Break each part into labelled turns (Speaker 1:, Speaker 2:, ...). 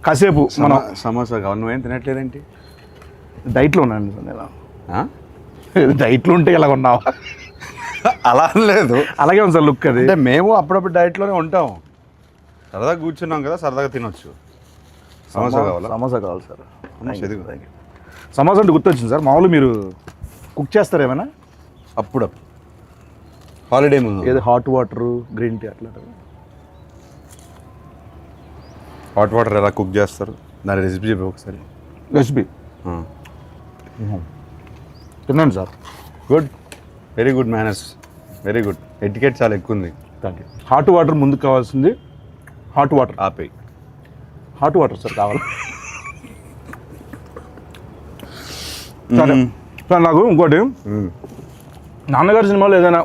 Speaker 1: కాసేపు మనం
Speaker 2: సమోసా కావాలి, నువ్వేం తినట్లేదేంటి?
Speaker 1: డైట్లో ఉన్నాను నేను. డైట్లో ఉంటే ఇలా ఉన్నావా?
Speaker 2: అలా లేదు,
Speaker 1: అలాగే ఉంది సార్ లుక్. అది
Speaker 2: అంటే మేము అప్పుడప్పుడు డైట్లోనే ఉంటాం, సరదాగా కూర్చున్నాం కదా, సరదాగా తినొచ్చు. సమోసా కావాలా?
Speaker 1: సమోసా కావాలి సార్.
Speaker 2: ఎదుగు.
Speaker 1: సమోసా అంటే గుర్తొచ్చింది సార్, మామూలు మీరు కుక్ చేస్తారు ఏమైనా?
Speaker 2: అప్పుడు హాలిడే ముందు
Speaker 1: ఏదో హాట్ వాటర్ గ్రీన్ టీ అట్లా.
Speaker 2: హాట్ వాటర్ ఎలా కుక్ చేస్తారు, దాని రెసిపీ చెప్పి ఒకసారి.
Speaker 1: రెసిపీ తిన్నాను sir.
Speaker 2: Good, very good manners, very good. Etiquette చాలా ఎక్కువ ఉంది.
Speaker 1: Thank you. హాట్ వాటర్ ముందుకు కావాల్సింది హాట్ వాటర్.
Speaker 2: ఆపేయి.
Speaker 1: హాట్ వాటర్ సార్ కావాలి. సరే సార్, నాకు ఇంకోటి, నాన్నగారి సినిమాలో ఏదైనా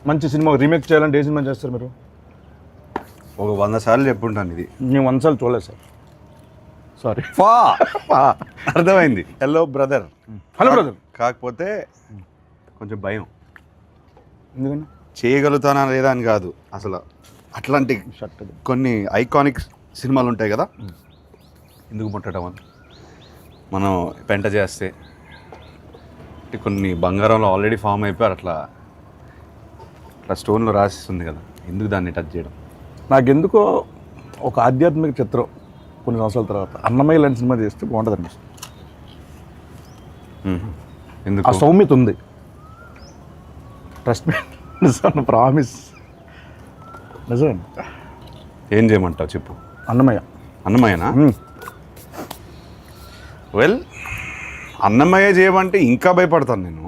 Speaker 1: మంచి సినిమా రీమేక్ చేయాలంటే ఏ సినిమా చేస్తారు మీరు?
Speaker 2: ఒక 100 సార్లు చెప్పుంటాను ఇది.
Speaker 1: నేను 100 సార్లు చూడలేదు సార్, సారీ.
Speaker 2: అర్థమైంది. Hello brother.
Speaker 1: Hello brother.
Speaker 2: కాకపోతే కొంచెం భయం,
Speaker 1: ఎందుకని?
Speaker 2: చేయగలుగుతానా లేదా అని కాదు, అసలు అట్లాంటి కొన్ని ఐకానిక్ సినిమాలు ఉంటాయి కదా, ఎందుకు ముట్టడం అని. మనం పెంట చేస్తే కొన్ని బంగారంలో ఆల్రెడీ ఫామ్ అయిపోయారు, అట్లా స్టోన్లో రాసిస్తుంది కదా, ఎందుకు దాన్ని టచ్ చేయడం?
Speaker 1: నాకెందుకో ఒక ఆధ్యాత్మిక చిత్రం కొన్ని సంవత్సరాల తర్వాత అన్నమయ్య లాంటి సినిమా చేస్తే బాగుంటుంది అనిపిస్తుంది.
Speaker 2: ఎందుకు?
Speaker 1: ఆ సౌమ్యత ఉంది. ట్రస్ట్ మీ, నిజం, ప్రామిస్, నిజం.
Speaker 2: ఏం చేయమంటావు చెప్పు. అన్నమయ్యనా? వెల్, అన్నమయ్య చేయమంటే ఇంకా భయపడతాను నేను.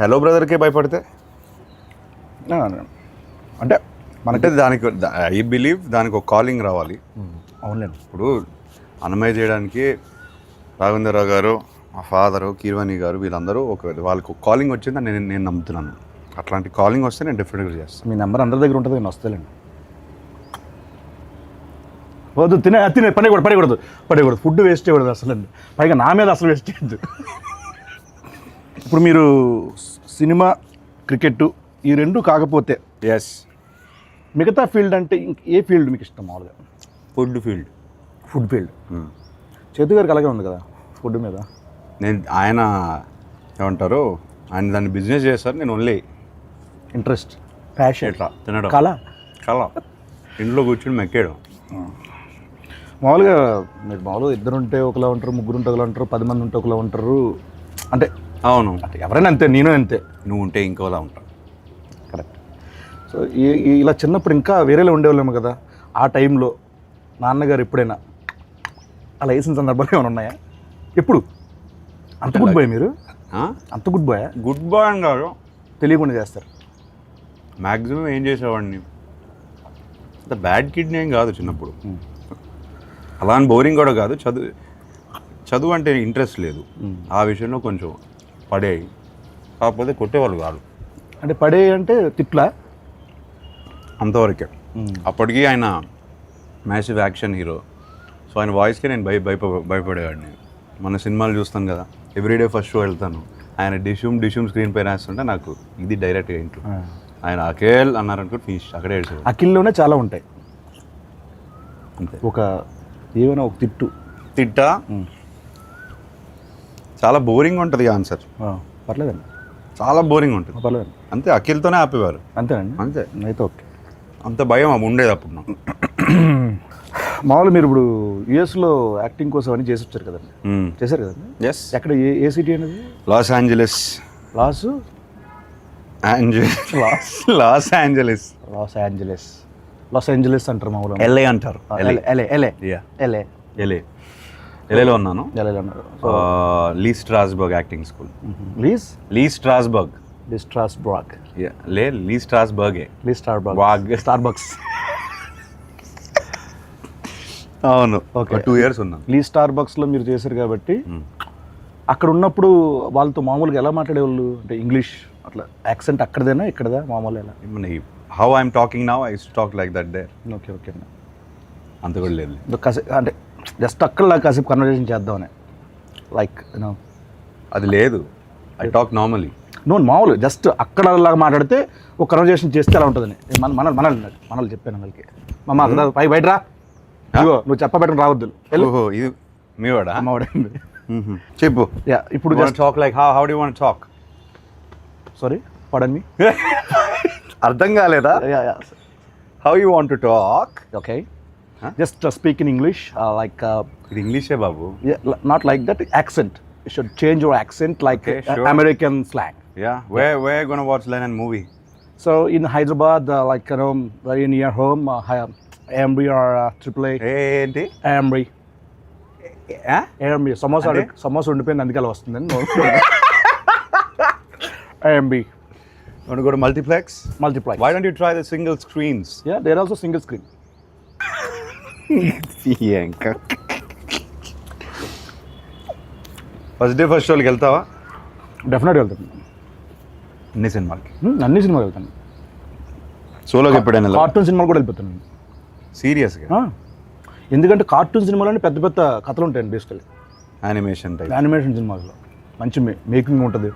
Speaker 2: హలో బ్రదర్కే భయపడితే
Speaker 1: అంటే
Speaker 2: మనకి దానికి ఐ బిలీవ్ దానికి ఒక కాలింగ్ రావాలి.
Speaker 1: అవునండి.
Speaker 2: ఇప్పుడు అన్నమయ్య చేయడానికి రాఘవేంద్రరావు గారు, మా ఫాదరు, కీర్వాణి గారు, వీళ్ళందరూ వాళ్ళకి ఒక కాలింగ్ వచ్చిందని నేను నమ్ముతున్నాను. అట్లాంటి కాలింగ్ వస్తే నేను డెఫినెట్గా చేస్తాను.
Speaker 1: మీ నెంబర్ అందరి దగ్గర ఉంటుంది, నేను వస్తానండి. వద్దు, తినే పడకూడదు. ఫుడ్ వేస్ట్ చేయకూడదు అసలు అండి, పైగా నా మీద అసలు వేస్ట్ చేయద్దు. ఇప్పుడు మీరు సినిమా, క్రికెట్ ఈ రెండు కాకపోతే
Speaker 2: ఎస్,
Speaker 1: మిగతా ఫీల్డ్ అంటే ఏ ఫీల్డ్ మీకు ఇష్టం మామూలుగా?
Speaker 2: Food field.
Speaker 1: చేతు గారికి అలాగే ఉంది కదా ఫుడ్ మీద.
Speaker 2: ఆయన ఏమంటారు, ఆయన దాన్ని బిజినెస్ చేస్తారు, నేను ఓన్లీ
Speaker 1: ఇంట్రెస్ట్, ప్యాషన్,
Speaker 2: ఎట్లా తినడం,
Speaker 1: కళ
Speaker 2: ఇంట్లో కూర్చుని మెక్కేయడం.
Speaker 1: మామూలుగా మీరు మామూలుగా 2 ఉంటే ఒకలా ఉంటారు, 3 ఉంటే ఒకలా ఉంటారు, 10 మంది ఉంటే ఒకలా ఉంటారు. అంటే
Speaker 2: అవును,
Speaker 1: అంటే ఎవరైనా అంతే, నేను అంతే.
Speaker 2: నువ్వు ఉంటే ఇంకోలా ఉంటావు.
Speaker 1: కరెక్ట్. సో ఇలా చిన్నప్పుడు ఇంకా వేరేలా ఉండేవాళ్ళేమో కదా. ఆ టైంలో నాన్నగారు ఎప్పుడైనా అలా వేసిన సందర్భాలు ఏమైనా ఉన్నాయా? ఎప్పుడు? అంత గుడ్ బాయ్ మీరు? అంత గుడ్ బాయ్?
Speaker 2: గుడ్ బాయ్ అని కాదు,
Speaker 1: తెలియకుండా చేస్తారు.
Speaker 2: మ్యాక్సిమం ఏం చేసేవాడిని, అంత బ్యాడ్ కిడ్నీ ఏం కాదు చిన్నప్పుడు. అలా అని బోరింగ్ కూడా కాదు. చదువు అంటే ఇంట్రెస్ట్ లేదు, ఆ విషయంలో కొంచెం పడేవి. కాకపోతే కొట్టేవాళ్ళు కాదు.
Speaker 1: అంటే పడే అంటే తిట్లా
Speaker 2: అంతవరకే. అప్పటికి ఆయన మ్యాసివ్ యాక్షన్ హీరో, సో ఆయన వాయిస్కి నేను భయపడేవాడిని. మన సినిమాలు చూస్తాను కదా, ఎవ్రీడే ఫస్ట్ షో వెళ్తాను, ఆయన డిష్యూమ్ స్క్రీన్ పైన వేస్తుంటే నాకు ఇది డైరెక్ట్గా ఇంట్లో ఆయన అఖిల్ అన్నారనుకో ఫినిష్, అక్కడే ఏడ్చేవాడు.
Speaker 1: అఖిల్లోనే చాలా ఉంటాయి
Speaker 2: అంతే.
Speaker 1: ఏమైనా ఒక తిట్టా
Speaker 2: చాలా బోరింగ్ ఉంటుంది ఆన్సర్.
Speaker 1: పర్లేదండి,
Speaker 2: చాలా బోరింగ్ ఉంటుంది.
Speaker 1: పర్లేదు,
Speaker 2: అంతే. అఖిల్తోనే ఆపేవారు.
Speaker 1: అంతేనండి.
Speaker 2: అంతే,
Speaker 1: అయితే ఓకే.
Speaker 2: అంత భయం ఉండేది అప్పుడు నాకు.
Speaker 1: మామూలు మీరు ఇప్పుడు యుఎస్లో యాక్టింగ్ కోసం అని చేసి వచ్చారు కదండి, చేశారు కదండి?
Speaker 2: ఎస్.
Speaker 1: ఎక్కడ, ఏ సిటీ అనేది?
Speaker 2: లాస్ ఏంజలస్
Speaker 1: అంటారు మామూలు.
Speaker 2: ఎల్ఏ అంటారు. ఎల్ఏలో ఉన్నాను. లీ స్ట్రాస్బర్గ్ యాక్టింగ్ స్కూల్. లీ స్ట్రాస్బర్గ్.
Speaker 1: స్టార్బక్స్.
Speaker 2: అవును, ఓకే. 2 years ఉన్నాను.
Speaker 1: లీ స్టార్బక్స్లో మీరు చేశారు కాబట్టి అక్కడ ఉన్నప్పుడు వాళ్ళతో మామూలుగా ఎలా మాట్లాడేవాళ్ళు? అంటే ఇంగ్లీష్ అట్లా యాక్సెంట్ అక్కడదేనా ఇక్కడదా మామూలు ఎలా?
Speaker 2: How I'm talking now I use to talk like that there.
Speaker 1: Okay okay.
Speaker 2: అంత కూడా లేదు,
Speaker 1: అంటే జస్ట్ అక్కడ కాసేపు కన్వర్జేషన్ చేద్దామని, లైక్ యూనో.
Speaker 2: అది లేదు, ఐ టాక్ నార్మలీ.
Speaker 1: నో మామూలు జస్ట్ అక్కడలాగా మాట్లాడితే ఒక కన్వర్జేషన్ చేస్తే అలా ఉంటుందని మనల్ని చెప్పాను వాళ్ళకి మమ్మ అక్కడ బయట రా ఇదిగో నువ్వు చెప్పబెట్టడం రావద్దు
Speaker 2: ఓహో ఇది మీ వాడా
Speaker 1: అమ్మవాడండి
Speaker 2: చెప్పు
Speaker 1: యా ఇప్పుడు just
Speaker 2: talk like how do you want talk
Speaker 1: sorry pardon me
Speaker 2: అర్థం కాలేదా how you want to talk
Speaker 1: okay just speak in English like
Speaker 2: ఇది ఇంగ్లీషే బాబు
Speaker 1: not like that accent you should change your accent like
Speaker 2: Okay, sure.
Speaker 1: American slang
Speaker 2: yeah where gonna watch Lennon movie
Speaker 1: So in Hyderabad, like very near home, Ambri or AAA.
Speaker 2: ఏంటి
Speaker 1: Ambri. Ambri. Samosa
Speaker 2: అంటే?
Speaker 1: samosa ఉండిపోయింది అందుకే అలా వస్తుందండి Ambri.
Speaker 2: want to go to multiplex
Speaker 1: Multiply.
Speaker 2: why don't you try the single screens
Speaker 1: Yeah, they're also single screen.
Speaker 2: ఇంకా first day first షోకి వెళ్తావా
Speaker 1: Definitely వెళ్తాను.
Speaker 2: అన్ని సినిమాలకి
Speaker 1: అన్ని సినిమాలు వెళ్తాను.
Speaker 2: సోలోకి ఎప్పుడైనా
Speaker 1: కార్టూన్ సినిమాలు కూడా వెళ్ళిపోతాను.
Speaker 2: సీరియస్గా
Speaker 1: ఎందుకంటే కార్టూన్ సినిమాలోనే పెద్ద పెద్ద కథలు ఉంటాయండి బేసికల్లీ.
Speaker 2: యానిమేషన్ టైప్
Speaker 1: యానిమేషన్ సినిమాల్లో మంచి మేకింగ్ ఉంటుంది.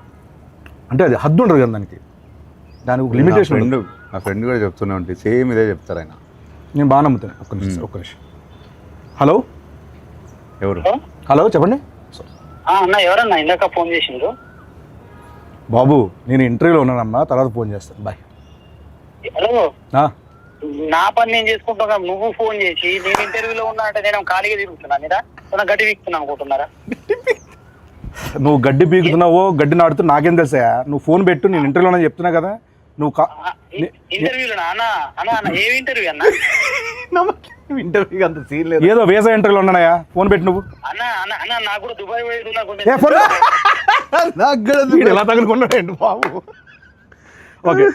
Speaker 1: అంటే అది హద్దు ఉండదు కదా దానికి ఒక లిమిటేషన్ ఉంటుంది.
Speaker 2: నా ఫ్రెండ్ కూడా చెప్తూనే ఉంటుంది సేమ్ ఇదే చెప్తారు ఆయన.
Speaker 1: నేను బాగా నమ్ముతాను. ఒక్క నిమిషం హలో
Speaker 2: ఎవరు
Speaker 1: హలో చెప్పండి
Speaker 3: అన్న ఎవరన్నా ఇందాక ఫోన్ చేసిండ్రు?
Speaker 1: బాబు నేను ఇంటర్వ్యూలో ఉన్నానమ్మా, తర్వాత ఫోన్ చేస్తాను. బాయ్.
Speaker 3: హలో,
Speaker 1: ఆ,
Speaker 3: నా పని నేను చేసుకుంటున్నా, నువ్వు ఫోన్ చేసి నేను ఇంటర్వ్యూలో ఉన్నా అంటే నేను ఖాళీగా తిరుగుతున్నా మీద గడ్డి వీక్తున్నా అనుకుంటున్నారా?
Speaker 1: నువ్వు గడ్డి పీకుతున్నావో గడ్డి నాడుతూ నాకేం తెలుసా? నువ్వు ఫోన్ పెట్టు, నేను ఇంటర్వ్యూలో చెప్తున్నా కదా. నువ్వు
Speaker 3: ఇంటర్వ్యూలోనా అన్న? అన్న ఏ ఇంటర్వ్యూ అన్న?
Speaker 2: ఇంటర్వ్యూ అంత సీన్ లేదు.
Speaker 1: ఏదో వేసా ఇంటర్వ్యూలో ఉన్నాయా? ఫోన్ పెట్టు నువ్వు.
Speaker 3: అన్న అన్న అన్న నాకు కూడా దుబాయ్ పోయేది
Speaker 1: ఏ ఫోన్ వీడు ఎలా తగులుకున్నాడు బాబు. ఓకే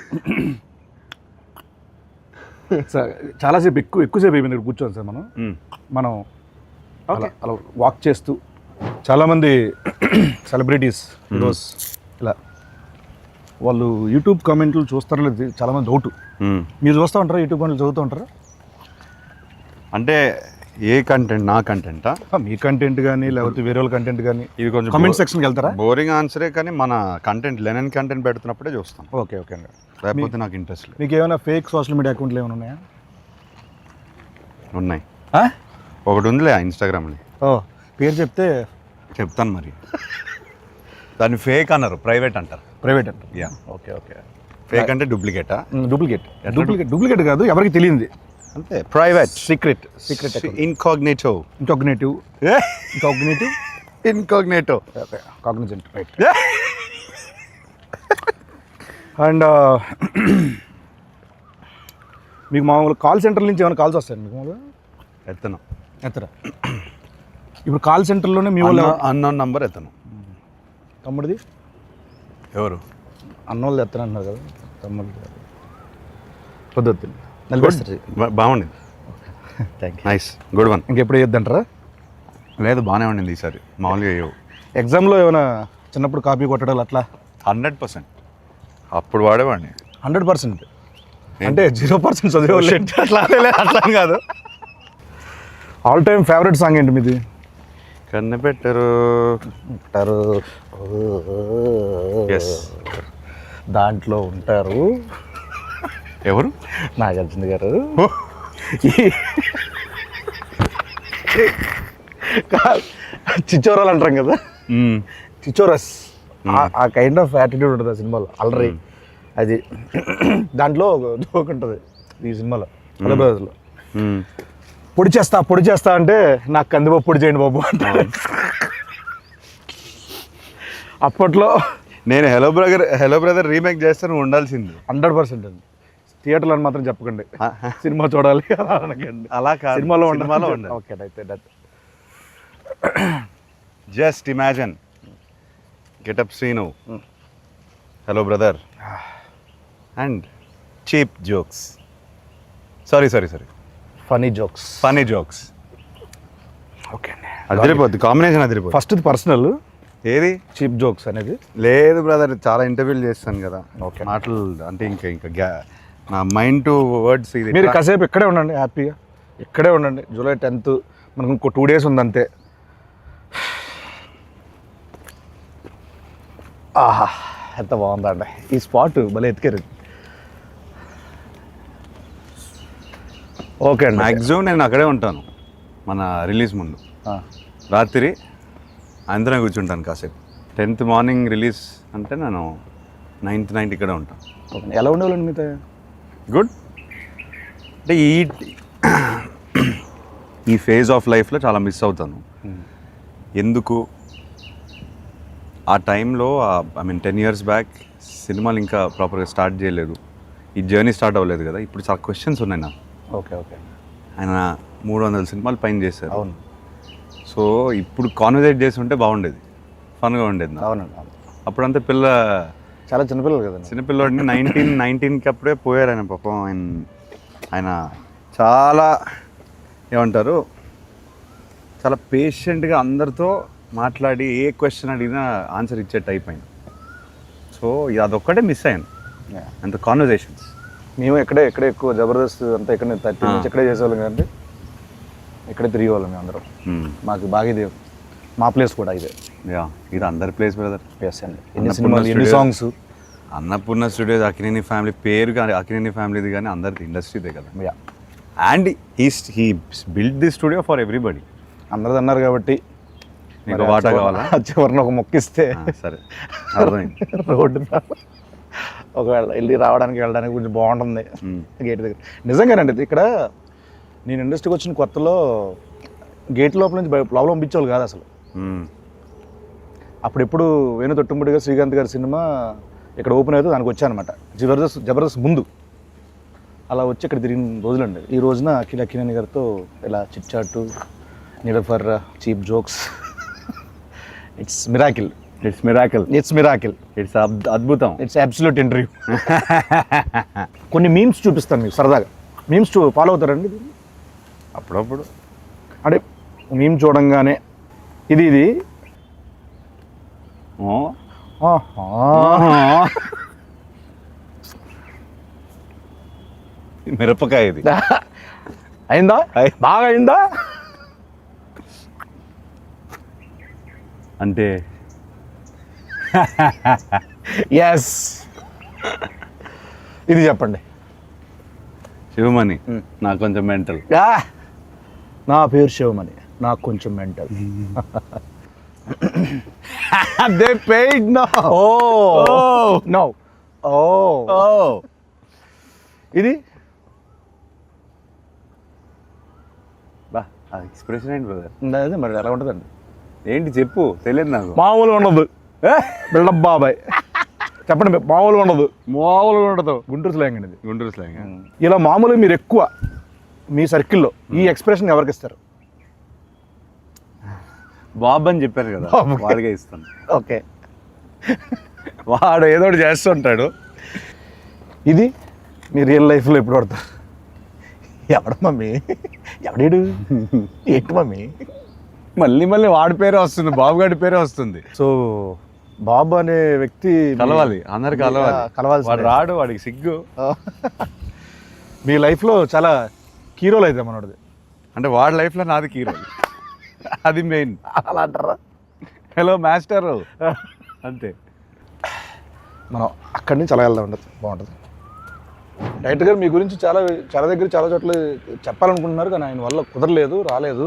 Speaker 1: సార్, చాలాసేపు ఎక్కువసేపు అయిపోయింది ఇక్కడ కూర్చోండి సార్. మనం అలా వాక్ చేస్తూ చాలామంది సెలబ్రిటీస్ ఈరోజు ఇలా వాళ్ళు యూట్యూబ్ కామెంట్లు చూస్తారో లేదు చాలామంది డౌట్. మీరు చూస్తూ ఉంటారా యూట్యూబ్ కామెంట్లు చదువుతూ ఉంటారా?
Speaker 2: అంటే ఏ కంటెంట్? నా కంటెంటా?
Speaker 1: మీ కంటెంట్ కానీ లేకపోతే వేరే వాళ్ళ కంటెంట్ కానీ
Speaker 2: ఇది కొంచెం
Speaker 1: కామెంట్ సెక్షన్కి వెళ్తారా?
Speaker 2: బోరింగ్ ఆన్సరే, కానీ మన కంటెంట్ లెనన్ కంటెంట్ పెడుతున్నప్పుడే చూస్తాం.
Speaker 1: ఓకే ఓకే అండి.
Speaker 2: లేకపోతే నాకు ఇంట్రెస్ట్ లేదు.
Speaker 1: మీకు ఏమైనా ఫేక్ సోషల్ మీడియా అకౌంట్లు ఏమైనా ఉన్నాయా?
Speaker 2: ఉన్నాయి. ఒకటి ఉందిలే ఇన్స్టాగ్రామ్లో.
Speaker 1: ఓ పేరు చెప్తే
Speaker 2: చెప్తాను మరి. దాన్ని ఫేక్ అన్నారు, ప్రైవేట్ అంటారు.
Speaker 1: ప్రైవేట్ అంట.
Speaker 2: యా.
Speaker 1: Okay okay.
Speaker 2: ఫేక్ అంటే డూప్లికేటా?
Speaker 1: డూప్లికేట్ కాదు, ఎవరికి తెలియంది
Speaker 2: అంతే. Private,
Speaker 1: secret
Speaker 2: incognito.
Speaker 1: Incognitive okay, Cognizant right. And మీకు మామూలు కాల్ సెంటర్ నుంచి ఏమైనా కాల్స్ వస్తాయండి మీకు మామూలుగా? ఎత్తరా ఇప్పుడు కాల్ సెంటర్లోనే మీ వాళ్ళు
Speaker 2: అన్నోన్ నంబర్ ఎత్తను.
Speaker 1: తమ్ముడిది
Speaker 2: ఎవరు?
Speaker 1: అన్నోళ్ళు ఎత్తనంటున్నారు కదా తమ్ముడు. పొద్దు నలిపేస్తారు.
Speaker 2: బాగుండింది.
Speaker 1: Thank you.
Speaker 2: Nice, good one.
Speaker 1: ఇంకెప్పుడు వేయొద్దంటారా?
Speaker 2: లేదు, బాగానే ఉండింది ఈసారి. మామూలుగా వేయవు.
Speaker 1: ఎగ్జామ్లో ఏమైనా చిన్నప్పుడు కాపీ కొట్టడాలు అట్లా?
Speaker 2: 100%. అప్పుడు వాడేవాడిని.
Speaker 1: 100%. అంటే 0% చదివేవాళ్ళు
Speaker 2: అట్లా కాదు.
Speaker 1: ఆల్ టైమ్ ఫేవరెట్ సాంగ్ ఏంటి మీది?
Speaker 2: కన్నపెట్టరు. ఎస్,
Speaker 1: దాంట్లో ఉంటారు
Speaker 2: ఎవరు?
Speaker 1: నాగార్జున గారు. చిచ్చోరాలు అంటాం కదా, చిచ్చోరస్. ఆ కైండ్ ఆఫ్ యాటిట్యూడ్ ఉంటుంది ఆ సినిమాలో. అల్లరి అది దాంట్లో జోక్ ఉంటుంది ఈ సినిమాలో. హలో బ్రదర్స్లో పొడి చేస్తా అంటే నాకు కందిపప్పు పొడి చేయండి బాబు అంటే. అప్పట్లో
Speaker 2: నేను హలో బ్రదర్ రీమేక్ చేస్తే నువ్వు ఉండాల్సింది.
Speaker 1: 100% అండి. థియేటర్లో అని మాత్రం చెప్పకండి, సినిమా చూడాలి అనకండి.
Speaker 2: అలా కాదు,
Speaker 1: సినిమాలో
Speaker 2: ఉండాలి.
Speaker 1: ఓకే అయితే that.
Speaker 2: Just imagine getup scene, hello brother and cheap jokes. Sorry
Speaker 1: funny jokes.
Speaker 2: Okay అండి, అదిరిపోద్ది కాంబినేషన్, అదిరిపోద్ది.
Speaker 1: ఫస్ట్ పర్సనల్
Speaker 2: ఏది
Speaker 1: చీప్ జోక్స్ అనేది
Speaker 2: లేదు బ్రదర్, చాలా ఇంటర్వ్యూలు చేస్తాను కదా.
Speaker 1: ఓకే,
Speaker 2: మాటలు అంటే ఇంకా నా మైండ్ టు వర్డ్స్. ఇది
Speaker 1: మీరు కాసేపు ఇక్కడే ఉండండి, హ్యాపీగా ఇక్కడే ఉండండి. జూలై 10th మనకు ఇంకో 2 days ఉంది అంతే. ఆహా, ఎంత బాగుందండి ఈ స్పాట్ భలే ఎత్తికారు. ఓకే అండి.
Speaker 2: మ్యాక్సిమం నేను అక్కడే ఉంటాను మన రిలీజ్ ముందు. రాత్రి అందరం కూర్చుంటాను కాసేపు. 10th మార్నింగ్ రిలీజ్ అంటే నేను 9th నైట్ ఇక్కడే ఉంటాను.
Speaker 1: ఓకే. ఎలా ఉండేవాళ్ళండి మీతో?
Speaker 2: గుడ్. అంటే ఈ ఫేజ్ ఆఫ్ లైఫ్లో చాలా మిస్ అవుతాను. ఎందుకు ఆ టైంలో ఐ మీన్ 10 years బ్యాక్ సినిమాలు ఇంకా ప్రాపర్గా స్టార్ట్ చేయలేదు, ఈ జర్నీ స్టార్ట్ అవ్వలేదు కదా. ఇప్పుడు చాలా క్వశ్చన్స్ ఉన్నాయి నాకు.
Speaker 1: Okay okay.
Speaker 2: ఆయన 300 సినిమాలు పైన చేశారు.
Speaker 1: అవును.
Speaker 2: సో ఇప్పుడు కాన్వర్సేట్ చేసి ఉంటే బాగుండేది, ఫన్గా ఉండేది నాకు.
Speaker 1: అవునండి.
Speaker 2: అప్పుడంతా
Speaker 1: చాలా చిన్నపిల్లలు కదండి.
Speaker 2: చిన్నపిల్లడిని 19 అప్పుడే పోయారు ఆయన. పాపం ఆయన చాలా ఏమంటారు, చాలా పేషెంట్గా అందరితో మాట్లాడి ఏ క్వశ్చన్ అడిగినా ఆన్సర్ ఇచ్చే టైప్ అయిన. సో అదొక్కటే మిస్ అయ్యాను, అంత కాన్వర్జేషన్స్.
Speaker 1: మేము ఎక్కడే ఎక్కువ జబర్దస్త్ అంతా ఇక్కడ 30 నుంచి ఎక్కడే చేసేవాళ్ళం కదండి. ఇక్కడే తిరిగేవాళ్ళం మేము అందరం. మాకు బాగా ఇది మా ప్లేస్ కూడా ఇదే.
Speaker 2: ఇది అందరి ప్లేస్ బ్రదర్.
Speaker 1: ఎస్ అండి. ఎన్ని సినిమాలు, ఎన్ని songs.
Speaker 2: Annapurna studios, Akkineni family పేరు కానీ అక్కినేని ఫ్యామిలీది కానీ అందరిది ఇండస్ట్రీదే కదా. And he build the studio for everybody.
Speaker 1: అందరిది అన్నారు కాబట్టి
Speaker 2: నీకు వాటా కావాలా?
Speaker 1: చివరిని ఒక మొక్కిస్తే
Speaker 2: సరే అర్థమైంది.
Speaker 1: రోడ్డు ఒకవేళ వెళ్ళడానికి కొంచెం బాగుంటుంది గేట్ దగ్గర. నిజంగానండి ఇక్కడ నేను ఇండస్ట్రీకి వచ్చిన కొత్తలో గేట్ లోపల నుంచి లోపల పంపించేవాళ్ళు కాదు అసలు. అప్పుడెప్పుడు వేణు తొట్టుముడిగా శ్రీకాంత్ గారి సినిమా ఇక్కడ ఓపెన్ అయితే దానికి వచ్చానమాట, జబర్దస్త్ ముందు. అలా వచ్చి ఇక్కడ తిరిగిన రోజులండి. ఈ రోజున అక్కినేని గారితో ఇలా చిట్ చాటు, నిడఫర్ cheap jokes. It's miracle. It's
Speaker 2: అద్భుతం.
Speaker 1: It's absolute interview. కొన్ని మీమ్స్ చూపిస్తాను మీకు సరదాగా. మీమ్స్ ఫాలో అవుతారండి
Speaker 2: అప్పుడప్పుడు?
Speaker 1: అంటే మీమ్ చూడంగానే ఇది
Speaker 2: మిరపకాయ ఇది
Speaker 1: అయిందా, బాగా అయిందా
Speaker 2: అంటే
Speaker 1: ఎస్. ఇది చెప్పండి.
Speaker 2: శివమణి నాకు కొంచెం మెంటల్.
Speaker 1: నా పేరు శివమణి, నాకు కొంచెం mental. They paid now. Oh no. Oh. ఇది
Speaker 2: బా ఎక్స్ప్రెషన్ ఏంటి బ్రదర్?
Speaker 1: అదే మరి ఎలా ఉంటుందండి?
Speaker 2: ఏంటి చెప్పు, తెలియదు నాకు.
Speaker 1: మామూలుగా ఉండదు బిల్డప్ బాబాయ్. చెప్పండి. మామూలుగా ఉండదు. గుంటూరు స్లాంగ్ అండి ఇది.
Speaker 2: గుంటూరు స్లాంగ్.
Speaker 1: ఇలా మామూలుగా మీరు ఎక్కువ మీ సర్కిల్లో ఈ ఎక్స్ప్రెషన్ ఎవరికి ఇస్తారు?
Speaker 2: బాబ్ అని చెప్పారు కదా, వాడిగా ఇస్తాను.
Speaker 1: ఓకే.
Speaker 2: వాడు ఏదో ఒకటి చేస్తుంటాడు.
Speaker 1: ఇది మీ రియల్ లైఫ్లో ఎప్పుడు పడతారు? ఎవడు మమ్మీ, ఎవడేడు, ఏంటి మమ్మీ?
Speaker 2: మళ్ళీ వాడి పేరే వస్తుంది, బాబు గారి పేరే వస్తుంది.
Speaker 1: సో బాబు అనే వ్యక్తి
Speaker 2: కలవాలి, అందరు కలవాలి. వాడు రాడు, వాడికి సిగ్గు.
Speaker 1: మీ లైఫ్లో చాలా కీ రోల్ అయితే మనోడిది.
Speaker 2: అంటే వాడి లైఫ్లో నాది కీ రోల్, అది మెయిన్.
Speaker 1: అలా అంటారా?
Speaker 2: హలో మాస్టర్ అంతే.
Speaker 1: మనం అక్కడి నుంచి అలా వెళ్దాం ఉండదు, బాగుంటుంది. డైరెక్టర్ గారు మీ గురించి చాలా దగ్గర చాలా చోట్ల చెప్పాలనుకుంటున్నారు కానీ ఆయన వల్ల కుదరలేదు, రాలేదు.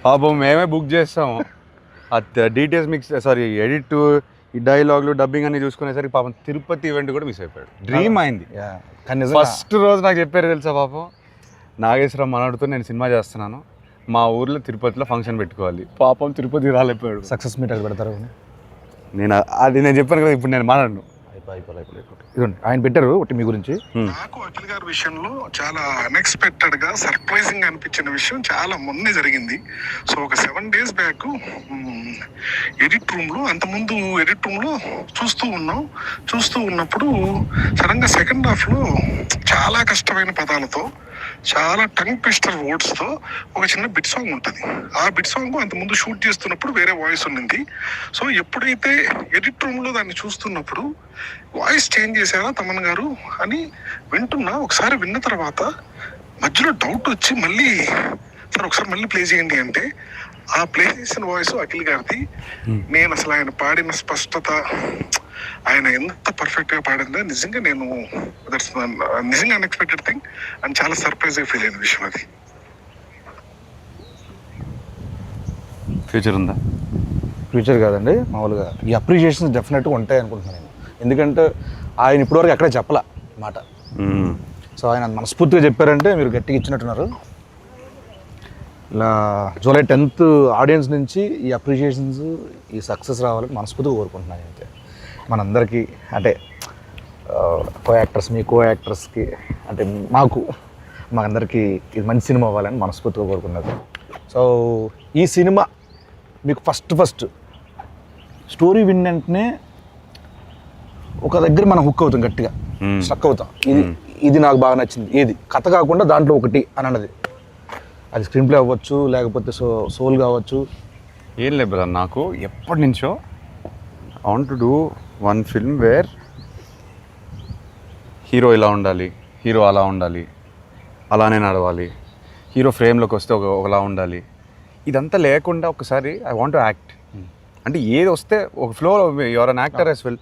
Speaker 2: పాపం మేమే బుక్ చేస్తాము. డీటెయిల్స్ ఎడిట్, ఈ డైలాగులు, డబ్బింగ్ అన్ని చూసుకునేసరికి పాపం తిరుపతి ఈవెంట్ కూడా మిస్ అయిపోయాడు. డ్రీమ్ అయింది. ఫస్ట్ రోజు నాకు చెప్పారు తెలుసా, పాపం నాగేశ్వరం మనడుతో నేను సినిమా చేస్తున్నాను, మా ఊర్లో తిరుపతిలో ఫంక్షన్ పెట్టుకోవాలి. పాపం తిరుపతి రాలేకపోయాడు.
Speaker 1: సక్సెస్ మీట్ అది పెడతారు.
Speaker 2: నేను చెప్పాను కదా, ఇప్పుడు నేను మాట్లాడను.
Speaker 1: ఇదండి ఆయన పెట్టారు ఒకటి మీ గురించి.
Speaker 4: నాకు అఖిల్ గారి విషయంలో చాలా అన్ఎక్స్పెక్టెడ్ గా సర్ప్రైజింగ్ అనిపించిన విషయం చాలా మొన్నే జరిగింది. సో ఒక 7 days బ్యాక్ ఎడిట్ రూమ్ లో, అంతకుముందు ఎడిట్ రూమ్ లో చూస్తూ ఉన్నప్పుడు సడన్ గా సెకండ్ హాఫ్ లో చాలా కష్టమైన పదాలతో, చాలా టంగ్ ట్విస్టర్ వర్డ్స్ తో ఒక చిన్న బిట్ సాంగ్ ఉంటుంది. ఆ బిట్ సాంగ్ అంతకుముందు షూట్ చేస్తున్నప్పుడు వేరే వాయిస్ ఉన్నింది. సో ఎప్పుడైతే ఎడిట్ రూమ్ లో దాన్ని చూస్తున్నప్పుడు వాయిస్ చేంజ్ చేశారా తమన్ గారు అని వింటున్నా. ఒకసారి విన్న తర్వాత మధ్యలో డౌట్ వచ్చి మళ్ళీ సార్ ఒకసారి మళ్ళీ ప్లే చేయండి అంటే ఆ ప్లే చేసిన వాయిస్ అఖిల్ గారిది. నేను అసలు ఆయన పాడిన స్పష్టత, ఆయన ఎంత పర్ఫెక్ట్గా పాడిందో నిజంగా నేను దట్స్ నిజంగా అన్ఎక్స్పెక్టెడ్ థింగ్ అండ్ చాలా సర్ప్రైజ్గా ఫీల్ అయిన విషయం అది.
Speaker 2: ఫ్యూచర్ ఉందా?
Speaker 1: ఫ్యూచర్ కాదండి, మామూలుగా ఈ అప్రిషియేషన్స్ డెఫినెట్గా ఉంటాయి అనుకుంటున్నాను నేను. ఎందుకంటే ఆయన ఇప్పటివరకు ఎక్కడే చెప్పలా మాట. సో ఆయన మనస్ఫూర్తిగా చెప్పారంటే మీరు గట్టిగా ఇచ్చినట్టున్నారు. ఇలా జూలై 10th ఆడియన్స్ నుంచి ఈ అప్రిషియేషన్స్, ఈ సక్సెస్ రావాలని మనస్ఫూర్తిగా కోరుకుంటున్నాను. అయితే మనందరికీ అంటే కో యాక్టర్స్, మీ కో యాక్టర్స్కి అంటే మాకందరికీ ఇది మంచి సినిమా అవ్వాలని మనస్ఫూర్తిగా కోరుకున్నది. సో ఈ సినిమా మీకు ఫస్ట్ స్టోరీ విన్ వెంటనే ఒక దగ్గర మనం హుక్ అవుతాం, గట్టిగా స్ట్రక్ అవుతాం. ఇది నాకు బాగా నచ్చింది, ఏది కథ కాకుండా దాంట్లో ఒకటి అని అన్నది. అది స్క్రీన్ ప్లే అవ్వచ్చు, లేకపోతే సోల్ కావచ్చు.
Speaker 2: ఏం లేదు బ్రదర్, నాకు ఎప్పటి నుంచో I want to do one film where hero ఇలా ఉండాలి, హీరో అలా ఉండాలి, అలానే నడవాలి, హీరో ఫ్రేమ్లోకి వస్తే ఒకలా ఉండాలి. ఇదంతా లేకుండా ఒకసారి ఐ వాంట్ టు యాక్ట్. అంటే ఏది వస్తే ఒక flow, your an actor as well,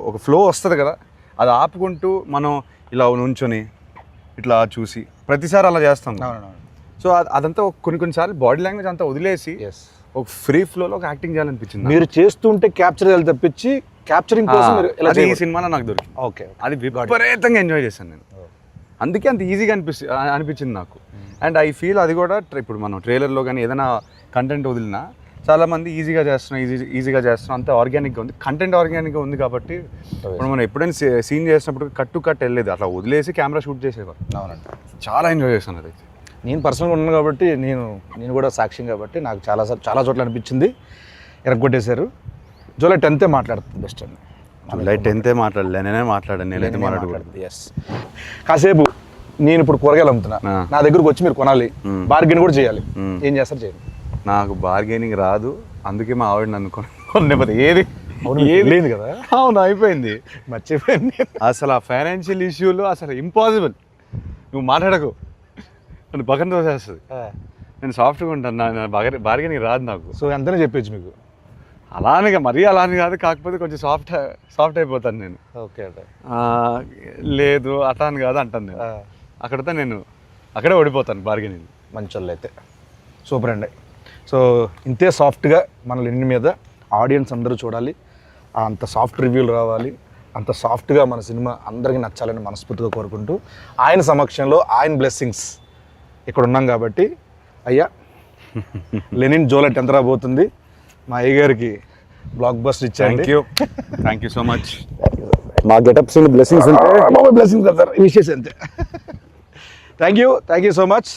Speaker 2: ఒక ఫ్లో వస్తుంది కదా, అది ఆపుకుంటూ మనం ఇలా నుంచొని ఇట్లా చూసి ప్రతిసారి అలా చేస్తాం. సో అదంతా కొన్నిసార్లు బాడీ లాంగ్వేజ్ అంతా వదిలేసి ఒక ఫ్రీ ఫ్లోలో ఒక యాక్టింగ్ చేయాలనిపించింది.
Speaker 1: మీరు చేస్తుంటే క్యాప్చర్ చేయాలి తప్పించి క్యాప్చరింగ్ కోసం
Speaker 2: అది ఈ సినిమాలో నాకు దొరికింది.
Speaker 1: ఓకే,
Speaker 2: అది విపరీతంగా ఎంజాయ్ చేశాను నేను. అందుకే అంత ఈజీగా అనిపించింది నాకు. అండ్ ఐ ఫీల్ అది కూడా ఇప్పుడు మనం ట్రైలర్లో కానీ ఏదైనా కంటెంట్ వదిలినా చాలామంది ఈజీగా చేస్తున్నాం అంత ఆర్గానిక్గా ఉంది. కంటెంట్ ఆర్గానిక్గా ఉంది కాబట్టి ఇప్పుడు మనం ఎప్పుడైనా సీన్ చేసినప్పుడు కట్ టు కట్ వెళ్ళలేదు, అట్లా వదిలేసి కెమెరా షూట్ చేసేవారు.
Speaker 1: అవునండి,
Speaker 2: చాలా ఎంజాయ్ చేశాను. అదైతే
Speaker 1: నేను పర్సనల్గా ఉన్నాను కాబట్టి నేను కూడా సాక్ష్యం కాబట్టి నాకు చాలా చోట్ల అనిపించింది. ఎరగొట్టేశారు. జూలై 10th మాట్లాడుతుంది బెస్ట్ అండి.
Speaker 2: జూలై 10th మాట్లాడలే, నేనైతే మాట్లాడకూడదు.
Speaker 1: ఎస్, కాసేపు నేను ఇప్పుడు కూరగాయలు అమ్ముతున్నా, నా దగ్గరకు వచ్చి మీరు కొనాలి, బార్గెన్ కూడా చేయాలి. ఏం చేస్తారు? చేయండి.
Speaker 2: నాకు బార్గెనింగ్ రాదు, అందుకే మా ఆవిడ నన్ను కొనలేకపోతే ఏది
Speaker 1: లేదు కదా.
Speaker 2: అవును, అయిపోయింది,
Speaker 1: మర్చిపోయింది.
Speaker 2: అసలు ఆ ఫైనాన్షియల్ ఇష్యూలో అసలు ఇంపాసిబుల్. నువ్వు మాట్లాడకు, నన్ను పక్కన తోసేస్తుంది. నేను సాఫ్ట్గా ఉంటాను, నా బార్గెనింగ్ రాదు నాకు.
Speaker 1: సో ఎంతనే చెప్పచ్చు మీకు.
Speaker 2: మరీ అలానే కాదు, కాకపోతే కొంచెం సాఫ్ట్ అయిపోతాను నేను.
Speaker 1: ఓకే,
Speaker 2: లేదు అట్లా అని కాదు అంటాను నేను. అక్కడితో నేను అక్కడే ఓడిపోతాను బార్గెనింగ్.
Speaker 1: మంచి వాళ్ళు అయితే సూపర్ అండి. సో ఇంతే సాఫ్ట్గా మన లెనిన్ మీద ఆడియన్స్ అందరూ చూడాలి, అంత సాఫ్ట్ రివ్యూలు రావాలి, అంత సాఫ్ట్గా మన సినిమా అందరికీ నచ్చాలని మనస్ఫూర్తిగా కోరుకుంటూ ఆయన సమక్షంలో ఆయన బ్లెస్సింగ్స్ ఇక్కడ ఉన్నాం కాబట్టి అయ్యా లెనిన్ జూలై 10th రాబోతుంది. మా అయ్య గారికి బ్లాక్ బస్టర్ ఇచ్చాను.
Speaker 2: Thank you so much.
Speaker 1: మా గెటప్స్ బ్లెస్సింగ్స్ ఉంటే బ్లెస్సింగ్స్ కదా సార్, విషెస్ అంతే. Thank you so much.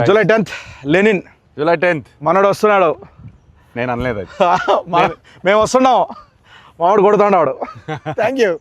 Speaker 1: July 10th Lenin,
Speaker 2: July 10th
Speaker 1: మనోడు వస్తున్నాడు.
Speaker 2: నేను అనలేదు,
Speaker 1: మేము వస్తున్నాం, మావాడు కొడుతున్నాడు. Thank you.